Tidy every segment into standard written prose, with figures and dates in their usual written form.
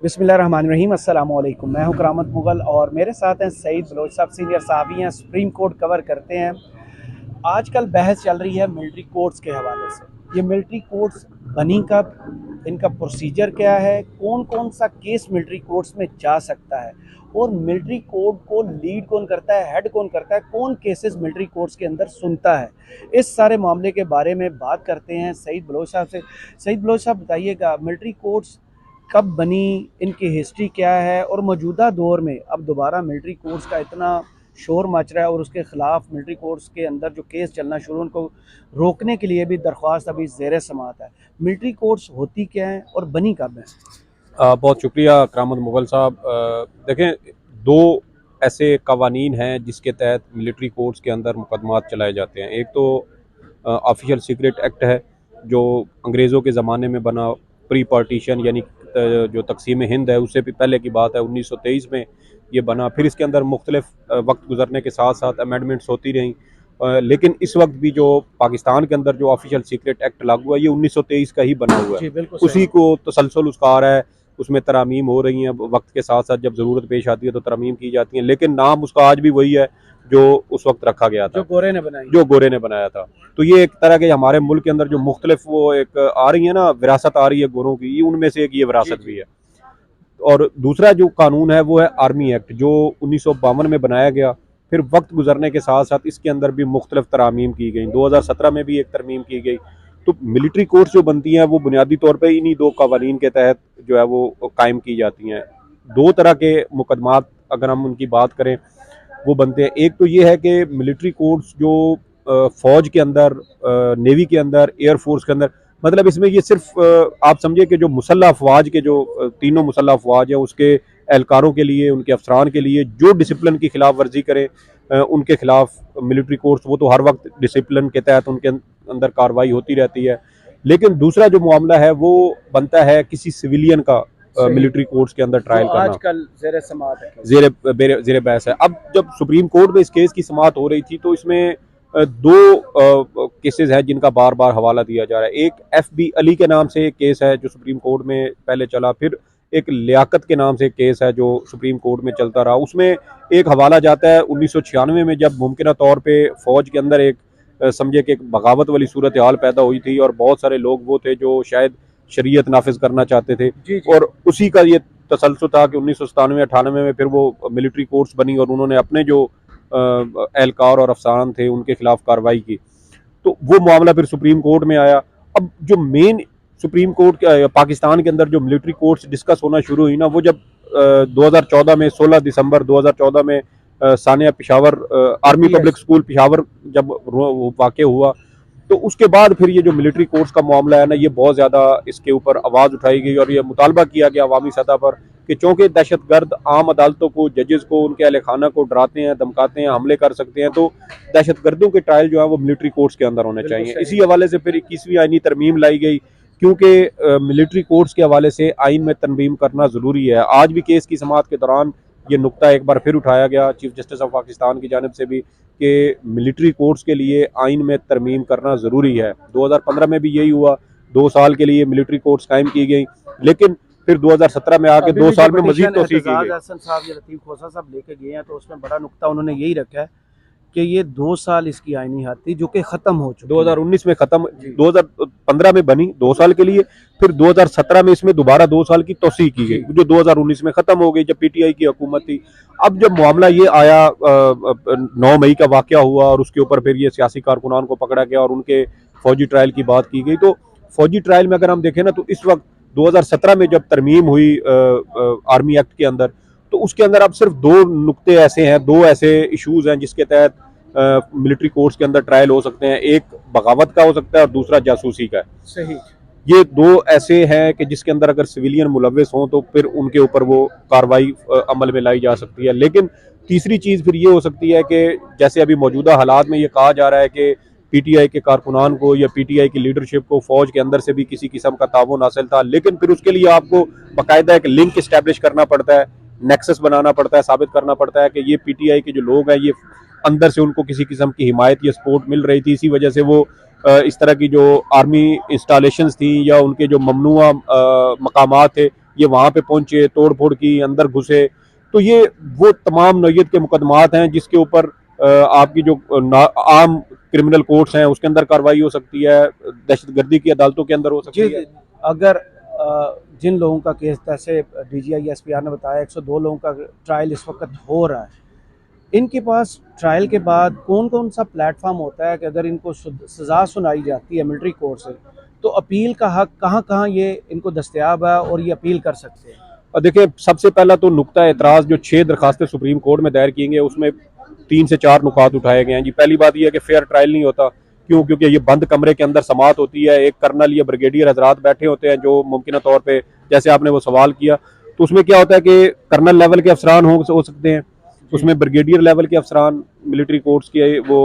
बिस्मिल्लाहिर्रहमानिर्रहीम। अस्सलाम वालेकुम। मैं हूं करामत मुगल और मेरे साथ हैं सईद बलोच साहब, सीनियर साहबी हैं, सुप्रीम कोर्ट कवर करते हैं। आजकल बहस चल रही है मिलिट्री कोर्ट्स के हवाले से। ये मिलिट्री कोर्ट्स बनी कब, इनका प्रोसीजर क्या है, कौन कौन सा केस मिलिट्री कोर्ट्स में जा सकता है और मिलिट्री कोर्ट को लीड कौन करता है, हेड कौन करता है, कौन केसेस मिलिट्री कोर्ट्स के अंदर सुनता है। इस सारे मामले के बारे में बात करते हैं सईद बलोच साहब से। सईद बलोच साहब, बताइएगा मिलिट्री कोर्ट्स कब बनी, इनकी हिस्ट्री क्या है और मौजूदा दौर में अब दोबारा मिलिट्री कोर्ट्स का इतना शोर मच रहा है और उसके ख़िलाफ़ मिलिट्री कोर्ट्स के अंदर जो केस चलना शुरू, उनको रोकने के लिए भी दरख्वास्त अभी ज़ेर समाअत है। मिलिट्री कोर्ट्स होती क्या हैं और बनी कब हैं? बहुत शुक्रिया करामत मुगल साहब। देखें, दो ऐसे कवानीन हैं जिसके तहत मिलिट्री कोर्ट्स के अंदर मुकदमात चलाए जाते हैं। एक तो ऑफिशियल सीक्रेट एक्ट है जो अंग्रेज़ों के ज़माने में बना, प्री पार्टीशन यानी जो तकसीम हिंद है उससे भी पहले की बात है, 1923 में ये बना। फिर इसके अंदर मुख्तलिफ वक्त गुजरने के साथ साथ अमेंडमेंट्स होती रहीं। लेकिन इस वक्त भी जो पाकिस्तान के अंदर जो ऑफिशियल सीक्रेट एक्ट लागू है ये 1923 का ही बना हुआ जी, है। बिल्कुल उसी सही। को तसलसल उसका आ रहा है, उसमें तरमीम हो रही हैं। वक्त के साथ साथ जब ज़रूरत पेश आती है तो तरमीम की जाती हैं, लेकिन नाम उसका आज भी वही है जो उस वक्त रखा गया था, जो गोरे ने बनाया था। तो ये एक तरह के हमारे मुल्क के अंदर जो मुख्तलिफ वो एक आ रही है ना, विरासत आ रही है गोरों की, उनमें से एक ये विरासत भी है। और दूसरा जो कानून है वो है आर्मी एक्ट, जो 1952 में बनाया गया। फिर वक्त गुजरने के साथ साथ इसके अंदर भी मुख्तलिफ तरामीम की गई। 2017 में भी एक तरमीम की गई। तो मिलिट्री कोर्ट्स जो बनती हैं वो बुनियादी तौर पर इन्हीं दो कवानीन के तहत जो है वो कायम की जाती हैं। दो तरह के मुकदमात अगर हम उनकी बात करें वो बनते हैं। एक तो ये है कि मिलिट्री कोर्ट्स जो फौज के अंदर, नेवी के अंदर, एयरफोर्स के अंदर, मतलब इसमें ये सिर्फ आप समझिए कि जो मुसल्लह अफवाज के जो तीनों मुसल्लह अफवाज हैं उसके एहलकारों के लिए, उनके अफसरान के लिए जो डिसिप्लिन की खिलाफ वर्जी करें उनके खिलाफ मिलिट्री कोर्ट्स, वो तो हर वक्त डिसिप्लिन के तहत उनके अंदर कार्रवाई होती रहती है। लेकिन दूसरा जो मामला है वो बनता है किसी सिविलियन का मिलिट्री कोर्ट्स के अंदर ट्रायल करना, आजकल ज़ेर समाअत है। जेर बहस है। अब जब सुप्रीम कोर्ट में इस केस की समाअत हो रही थी तो इसमें दो केसेस हैं जिनका बार बार हवाला दिया जा रहा है। एक FB अली के नाम से एक केस है जो सुप्रीम कोर्ट में पहले चला, फिर एक लियाकत के नाम से एक केस है जो सुप्रीम कोर्ट में चलता रहा। उसमें एक हवाला जाता है 1996 में, जब मुमकिन तौर पे फौज के अंदर एक समझे कि एक बगावत वाली सूरत हाल पैदा हुई थी और बहुत सारे लोग वो थे जो शायद शरीयत नाफिज करना चाहते थे। जी जी। और उसी का ये तसलसल था कि 1997-98 में फिर वो मिलिट्री कोर्ट्स बनी और उन्होंने अपने जो एहलकार और अफसरान थे उनके खिलाफ कार्रवाई की। तो वो मामला फिर सुप्रीम कोर्ट में आया। अब जो मेन सुप्रीम कोर्ट पाकिस्तान के अंदर जो मिलिट्री कोर्ट्स डिस्कस होना शुरू हुई ना, वो जब 2014 में, 16 दिसंबर 2014 में Sania Peshawar army public school Peshawar जब वाक़ हुआ, तो उसके बाद फिर ये जो मिलिट्री कोर्ट्स का मामला है ना, ये बहुत ज़्यादा इसके ऊपर आवाज़ उठाई गई और ये मुतालबा किया गया अवामी सतह पर कि चूँकि दहशतगर्द आम अदालतों को, जजेस को, उनके अहल खाना को डराते हैं, धमकाते हैं, हमले कर सकते हैं, तो दहशतगर्दों के ट्रायल जो है वो मिलिट्री कोर्ट्स के अंदर होने चाहिए। इसी हवाले से फिर 21वीं आईनी तरमीम लाई गई, क्योंकि मिलिट्री कोर्ट्स के हवाले से आइन में तरमीम करना ज़रूरी है। आज भी केस की समाअत के दौरान ये नुक्ता एक बार फिर उठाया गया चीफ जस्टिस ऑफ पाकिस्तान की जानिब से भी कि मिलिट्री कोर्ट्स के लिए आइन में तरमीम करना ज़रूरी है। 2015 में भी यही हुआ, 2 साल के लिए मिलिट्री कोर्ट्स कायम की गई, लेकिन फिर 2017 में आके 2 साल में मजीद तोसी की गई। हसन साहब या लतीफ़ खोसा साहब लेके गए हैं, तो उसमें बड़ा नुक्ता उन्होंने यही रखा है कि ये 2 साल इसकी आईनी हद थी जो कि ख़त्म हो चुकी है। 2019 में ख़त्म, 2015 में बनी 2 साल के लिए, फिर 2017 में इसमें दोबारा 2 साल की तोसी की गई जो 2019 में ख़त्म हो गई जब PTI की हुकूमत थी। अब जब मामला ये आया, 9 मई का वाक़या हुआ और उसके ऊपर फिर ये सियासी कारकुनान को पकड़ा गया और उनके फौजी ट्रायल की बात की गई। तो फौजी ट्रायल में अगर हम देखें ना, तो इस वक्त 2017 में जब तरमीम हुई आर्मी एक्ट के अंदर, तो उसके अंदर अब सिर्फ 2 नुक्ते ऐसे हैं, 2 ऐसे इशूज़ हैं जिसके तहत मिलिट्री कोर्ट्स के अंदर ट्रायल हो सकते हैं। एक बगावत का हो सकता है और दूसरा जासूसी का है। सही। ये 2 ऐसे हैं कि जिसके अंदर अगर सिविलियन मुलव्वस हों तो फिर उनके ऊपर वो कार्रवाई अमल में लाई जा सकती है। लेकिन तीसरी चीज़ फिर ये हो सकती है कि जैसे अभी मौजूदा हालात में ये कहा जा रहा है कि PTI के कारकुनान को या PTI की लीडरशिप को फौज के अंदर से भी किसी किस्म का ताउन हासिल था, लेकिन फिर उसके लिए आपको बाकायदा एक लिंक इस्टेब्लिश करना पड़ता है, नेक्सस बनाना पड़ता है, साबित करना पड़ता है कि ये PTI के जो लोग हैं ये अंदर से उनको किसी किस्म की हिमायत या सपोर्ट मिल रही थी, इसी वजह से वो इस तरह की जो आर्मी इंस्टॉलेशंस थी या उनके जो ममनुआ मकामात थे ये वहाँ पे पहुंचे, तोड़ फोड़ की, अंदर घुसे। तो ये वो तमाम नौयत के मुकदमात हैं जिसके ऊपर आपकी जो आम क्रिमिनल कोर्ट्स हैं उसके अंदर कार्रवाई हो सकती है, दहशतगर्दी की अदालतों के अंदर हो सकती है। अगर जिन लोगों का केस, जैसे DGI SPR ने बताया 102 लोगों का ट्रायल इस वक्त हो रहा है, इनके पास ट्रायल के बाद कौन कौन सा प्लेटफॉर्म होता है कि अगर इनको सज़ा सुनाई जाती है मिलिट्री कोर्ट से, तो अपील का हक कहाँ कहाँ ये इनको दस्तयाब है और ये अपील कर सकते हैं? और देखिए, सबसे पहला तो नुक्ता एतराज़ जो 6 दरखास्तें सुप्रीम कोर्ट में दायर की गई, उसमें 3 से 4 नुकात उठाए गए हैं जी। पहली बात यह है कि फेयर ट्रायल नहीं होता। क्यों? क्योंकि ये बंद कमरे के अंदर समात होती है, एक कर्नल या ब्रिगेडियर हजरात बैठे होते हैं जो मुमकिन तौर पे, जैसे आपने वो सवाल किया, तो उसमें क्या होता है कि कर्नल लेवल के अफसरान हो सकते हैं, उसमें ब्रिगेडियर लेवल के अफसरान मिलिट्री कोर्ट्स के वो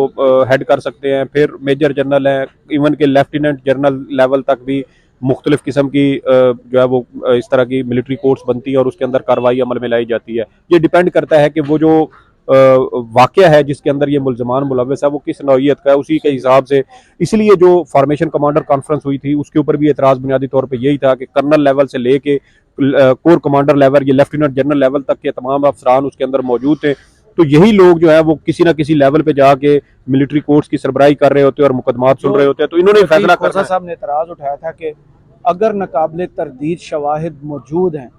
हेड कर सकते हैं, फिर मेजर जनरल हैं, इवन के लेफ्टिनेंट जनरल लेवल तक भी मुख्तलिफ किस्म की जो है वो इस तरह की मिलिट्री कोर्ट्स बनती है और उसके अंदर कार्रवाई अमल में लाई जाती है। ये डिपेंड करता है कि वो जो वाक़या है जिसके अंदर ये मुल्ज़मान मुलव्वस है वो किस नौइयत का है, उसी के हिसाब से। इसलिए जो फॉर्मेशन कमांडर कॉन्फ्रेंस हुई थी उसके ऊपर भी एतराज़ बुनियादी तौर पर यही था कि कर्नल लेवल से लेके कोर कमांडर लेवल, ये लेफ्टिनेंट जनरल लेवल तक के तमाम अफसरान उसके अंदर मौजूद थे। तो यही लोग जो है वो किसी ना किसी लेवल पे जाके मिलिट्री कोर्ट्स की सरबराही कर रहे होते हैं और मुकदमात सुन रहे होते हैं। तो इन्होंने फैसला करना। साहब ने एतराज़ उठाया था कि अगर नाकाबिले तरदीद शवाहिद मौजूद हैं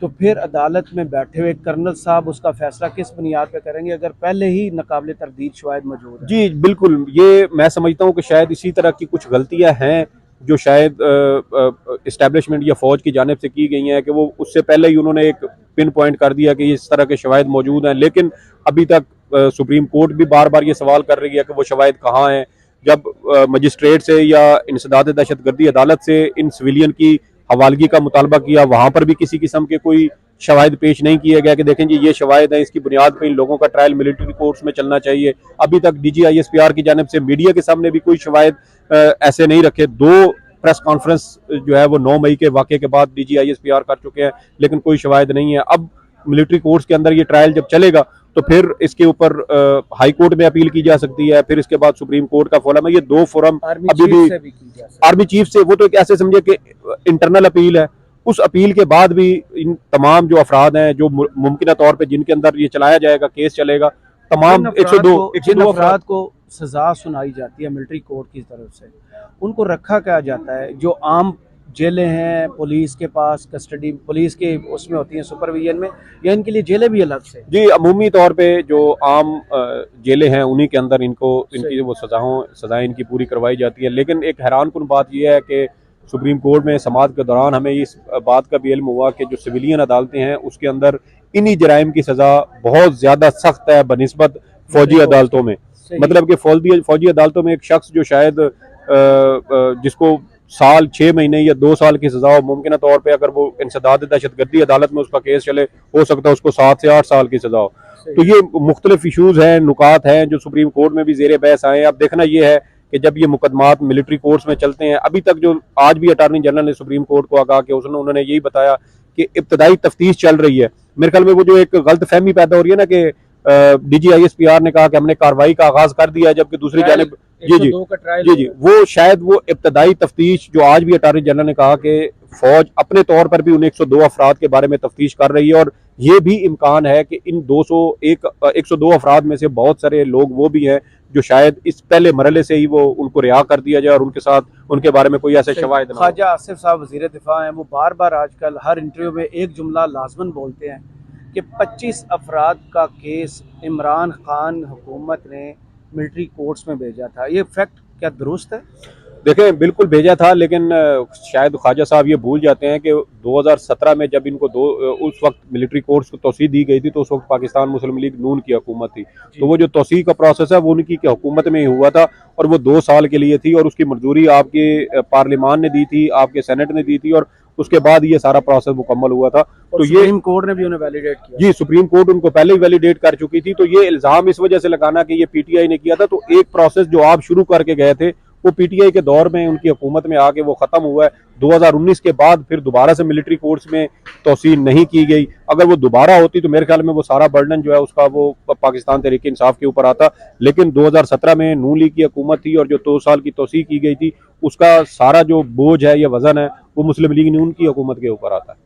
तो फिर अदालत में बैठे हुए कर्नल साहब उसका फैसला किस बुनियाद पे करेंगे अगर पहले ही नाकाबिले तरदीद शवाहिद मौजूद हैं? जी बिल्कुल, ये मैं समझता हूँ कि शायद इसी तरह की कुछ गलतियाँ हैं जो शायद इस्टेब्लिशमेंट या फौज की जानिब से की गई हैं कि वो उससे पहले ही उन्होंने एक पिन पॉइंट कर दिया कि इस तरह के शवाहिद मौजूद हैं। लेकिन अभी तक सुप्रीम कोर्ट भी बार बार ये सवाल कर रही है कि वो शवाहिद कहाँ हैं। जब मजिस्ट्रेट से या इंसदाद दहशतगर्दी अदालत से इन सिविलियन की हवालगी का मुतालबा किया, वहाँ पर भी किसी किस्म के कोई शवाहिद पेश नहीं किए गए कि देखें जी ये शवाहिद हैं, इसकी बुनियाद पर इन लोगों का ट्रायल मिलिट्री कोर्ट्स में चलना चाहिए। अभी तक DGI SPR की जानिब से मीडिया के सामने भी कोई शवाहिद ऐसे नहीं रखे। 2 प्रेस कॉन्फ्रेंस जो है वो 9 मई के वाक़े के बाद DGI SPR कर चुके हैं, लेकिन कोई शवाहिद नहीं है। अब मिलिट्री कोर्ट्स के अंदर ये ट्रायल जब चलेगा तो फिर इसके ऊपर हाई कोर्ट में अपील की जा सकती है, फिर इसके बाद सुप्रीम कोर्ट का फोरम है। ये 2 फोरम अभी भी आर्मी चीफ से, वो तो एक ऐसे समझे कि इंटरनल अपील है। उस अपील के बाद भी इन तमाम जो अफराद हैं जो मुमकिन तौर पर जिनके अंदर ये चलाया जाएगा, केस चलेगा, तमाम 102 अफराद को सजा सुनाई जाती है मिलिट्री कोर्ट की तरफ से, उनको रखा क्या जाता है? जो आम जेलें हैं पुलिस के पास, कस्टडी पुलिस के उसमें होती हैं सुपरविजन में, या इनके लिए जेलें भी अलग से? जी, अमूमी तौर पे जो आम जेलें हैं उन्हीं के अंदर इनकी वो सजाएं इनकी पूरी करवाई जाती है। लेकिन एक हैरानकुन बात यह है कि सुप्रीम कोर्ट में समाअत के दौरान हमें इस बात का भी इल्म हुआ कि जो सिविलियन अदालतें हैं उसके अंदर इन्हीं जराइम की सज़ा बहुत ज़्यादा सख्त है बनिस्बत फौजी अदालतों में। मतलब कि फौजी अदालतों में एक शख्स जो शायद जिसको साल 6 महीने या 2 साल की सजा हो, मुमकिन तौर पे अगर वो इंसदाद दहशतगर्दी अदालत में उसका केस चले, हो सकता है उसको 7 से 8 साल की सजा हो। तो ये मुख्तलिफ इशूज़ हैं, नुकात हैं जो सुप्रीम कोर्ट में भी ज़ेर बहस आए हैं। अब देखना ये है कि जब ये मुकदमात मिलिट्री कोर्ट्स में चलते हैं, अभी तक जो आज भी अटार्नी जनरल ने सुप्रीम कोर्ट को आगाह किया, उन्होंने यही बताया कि इब्तदाई तफ्तीश चल रही है। मेरे ख्याल में वो जो एक गलत फहमी पैदा हो रही है ना कि DGI SPR ने कहा कि हमने कार्रवाई का आगाज कर दिया है, जबकि दूसरी जानिब जी, वो शायद वो इब्तदाई तफ्तीश जो आज भी अटार्नी जनरल ने कहा कि फौज अपने तौर पर भी उन 102 अफराद के बारे में तफ्तीश कर रही है, और ये भी इम्कान है कि इन 102 अफराद में से बहुत सारे लोग वो भी हैं जो शायद इस पहले मरहले से ही वो उनको रिहा कर दिया जाए और उनके साथ उनके बारे में कोई ऐसे शवाहिद ना हो। ख्वाजा आसिफ साहब वज़ीर दिफा हैं, वो बार बार आजकल हर इंटरव्यू में एक जुमला लाजमन बोलते हैं कि 25 अफराद का केस इमरान खान हुकूमत ने मिलिट्री कोर्ट्स में भेजा था। ये फैक्ट क्या दुरुस्त है? देखें, बिल्कुल भेजा था, लेकिन शायद ख्वाजा साहब ये भूल जाते हैं कि 2017 में जब इनको उस वक्त मिलिट्री कोर्ट्स को तौसीह दी गई थी तो उस वक्त पाकिस्तान मुस्लिम लीग नून की हुकूमत थी। तो वो जो तौसीह का प्रोसेस है वो उनकी हुकूमत में ही हुआ था और वो 2 साल के लिए थी, और उसकी मंजूरी आपके पार्लियामान ने दी थी, आपके सेनेट ने दी थी, और उसके बाद ये सारा प्रोसेस मुकम्मल हुआ था। तो ये सुप्रीम कोर्ट ने भी उन्हें वैलिडेट किया। जी, सुप्रीम कोर्ट उनको पहले ही वैलिडेट कर चुकी थी। तो ये इल्जाम इस वजह से लगाना कि ये PTI ने किया था, तो एक प्रोसेस जो आप शुरू करके गए थे वो PTI के दौर में उनकी हुकूमत में आके वो खत्म हुआ है। 2019 के बाद फिर दोबारा से मिलिट्री कोर्ट्स में तौसीह नहीं की गई। अगर वो दोबारा होती तो मेरे ख्याल में वो सारा बर्डन जो है उसका वो पाकिस्तान तहरीक इंसाफ के ऊपर आता, लेकिन 2017 में नून लीग की हुकूमत थी और जो 2 साल की तौसीह की गई थी उसका सारा जो बोझ है या वजन है वो मुस्लिम लीग नून की हुकूमत के ऊपर आता है।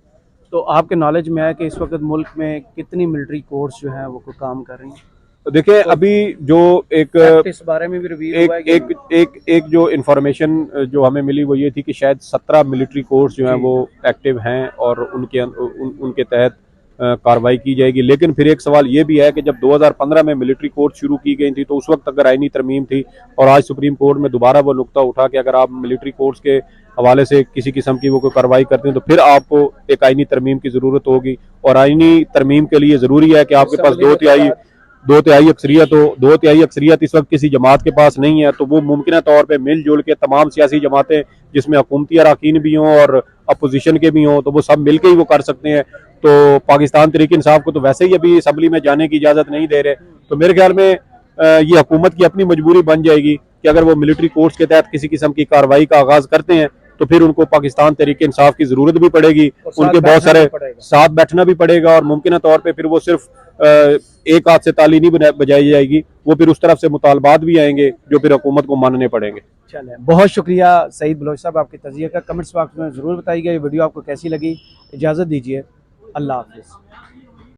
तो आपके नॉलेज में है कि इस वक्त मुल्क में कितनी मिलिट्री कोर्ट्स जो हैं वो कोई काम कर रही हैं? तो देखिए तो अभी जो एक इस बारे में भी रिव्यू एक हुआ है एक एक एक जो इन्फॉर्मेशन जो हमें मिली वो ये थी कि शायद 17 मिलिट्री कोर्स जो हैं जी। वो एक्टिव हैं और उनके तहत कार्रवाई की जाएगी। लेकिन फिर एक सवाल ये भी है कि जब 2015 में मिलिट्री कोर्ट शुरू की गई थी तो उस वक्त अगर आईनी तरमीम थी और आज सुप्रीम कोर्ट में दोबारा वो नुक्ता उठा कि अगर आप मिलिट्री कोर्ट्स के हवाले से किसी किस्म की वो कोई कार्रवाई करते हैं तो फिर आपको एक आईनी तरमीम की ज़रूरत होगी। और आईनी तरमीम के लिए ज़रूरी है कि आपके पास दो तिहाई अक्सरियत हो। दो तिहाई अक्सरियत इस वक्त किसी जमात के पास नहीं है, तो वो मुमकिन तौर पर मिलजुल के तमाम सियासी जमातें जिसमें हुकूमती अरकान भी हों और अपोजिशन के भी हों तो वो सब मिलकर ही वो कर सकते हैं। तो पाकिस्तान तहरीक इंसाफ को तो वैसे ही अभी असम्बली में जाने की इजाज़त नहीं दे रहे। तो मेरे ख्याल में ये हुकूमत की अपनी मजबूरी बन जाएगी कि अगर वो मिलिट्री कोर्ट्स के तहत किसी किस्म की कार्रवाई का आगाज़ करते हैं तो फिर उनको पाकिस्तान तहरीक इंसाफ की ज़रूरत भी पड़ेगी, उनके बहुत सारे साथ बैठना भी पड़ेगा और मुमकिन तौर पर फिर वो सिर्फ एक हाथ से ताली नहीं बजाई जाएगी, वो फिर उस तरफ से मुतालबात भी आएंगे जो फिर हुकूमत को मानने पड़ेंगे। चलें, बहुत शुक्रिया सईद बलोच साहब, आपके तजिए का कमेंट्स बॉक्स में ज़रूर बताइएगा। ये वीडियो आपको कैसी लगी। इजाज़त दीजिए, अल्लाह हाफ़िज़।